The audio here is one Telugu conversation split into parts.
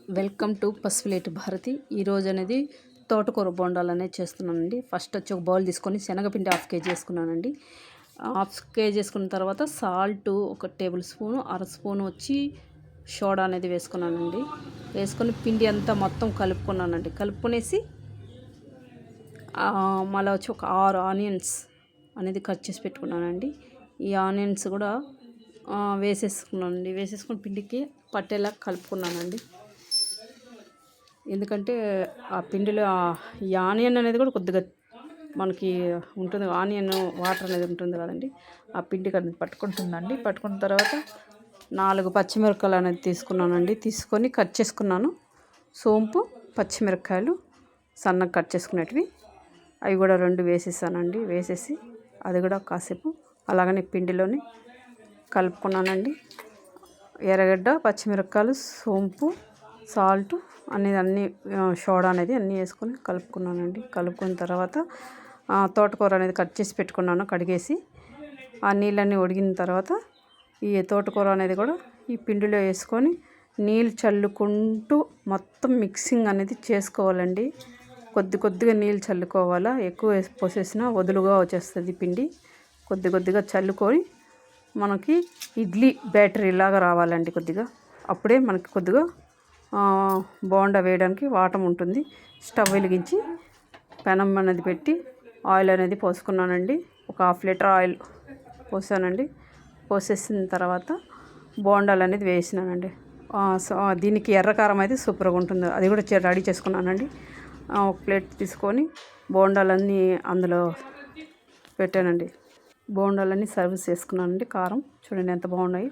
Welcome to Pasupuleti Bharati. ఈరోజు అనేది తోటకూర బోండాలు అనేది చేస్తున్నానండి. ఫస్ట్ వచ్చి ఒక బౌల్ తీసుకొని శనగపిండి 1/2 kg వేసుకున్నానండి. 1/2 kg వేసుకున్న తర్వాత సాల్ట్ 1 టేబుల్ స్పూను, 1/2 స్పూన్ వచ్చి సోడా అనేది వేసుకున్నానండి. వేసుకొని పిండి అంతా మొత్తం కలుపుకున్నానండి. కలుపుకొనేసి మళ్ళీ వచ్చి ఒక 6 ఆనియన్స్ అనేది కట్ చేసి పెట్టుకున్నానండి. ఈ ఆనియన్స్ కూడా వేసేసుకున్నానండి. వేసేసుకుని పిండికి పట్టేలా కలుపుకున్నానండి. ఎందుకంటే ఆ పిండిలో ఈ ఆనియన్ అనేది కూడా కొద్దిగా మనకి ఉంటుంది, ఆనియన్ వాటర్ అనేది ఉంటుంది కదండి, ఆ పిండికి అనేది పట్టుకుంటుందండి. పట్టుకున్న తర్వాత 4 పచ్చిమిరపకాయలు అనేది తీసుకున్నానండి. తీసుకొని కట్ చేసుకున్నాను. సోంపు, పచ్చిమిరపకాయలు సన్నగా కట్ చేసుకునేటివి అవి కూడా 2 వేసేసానండి. వేసేసి అది కూడా కాసేపు అలాగనే పిండిలోని కలుపుకున్నానండి. ఎర్రగడ్డ, పచ్చిమిరపకాయలు, సోంపు, సాల్ట్ అన్నీ సోడా అనేది అన్నీ వేసుకొని కలుపుకున్నానండి. కలుపుకున్న తర్వాత తోటకూర అనేది కట్ చేసి పెట్టుకున్నాను కడిగేసి. ఆ నీళ్ళన్నీ ఉడిగిన తర్వాత ఈ తోటకూర అనేది కూడా ఈ పిండిలో వేసుకొని నీళ్ళు చల్లుకుంటూ మొత్తం మిక్సింగ్ అనేది చేసుకోవాలండి. కొద్దిగా నీళ్ళు చల్లుకోవాలా, ఎక్కువ పోసేసినా వదులుగా వచ్చేస్తుంది పిండి. కొద్దిగా చల్లుకొని మనకి ఇడ్లీ బ్యాటరీ లాగా రావాలండి కొద్దిగా. అప్పుడే మనకి కొద్దిగా బోండా వేయడానికి వాటం ఉంటుంది. స్టవ్ వెలిగించి పెనం అనేది పెట్టి ఆయిల్ అనేది పోసుకున్నానండి. ఒక 1/2 లీటర్ ఆయిల్ పోసానండి. పోసేసిన తర్వాత బోండాలు అనేది వేసినానండి. దీనికి ఎర్రకారం అయితే సూపర్గా ఉంటుంది. అది కూడా రెడీ చేసుకున్నానండి. ఒక ప్లేట్ తీసుకొని బోండాలన్నీ అందులో పెట్టానండి. బోండాలన్నీ సర్వ్ చేసుకున్నానండి. కారం చూడండి ఎంత బాగున్నాయి.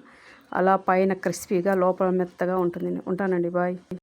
అలా పైన క్రిస్పీగా లోపల మెత్తగా ఉంటుంది. ఉంటానండి. బాయ్.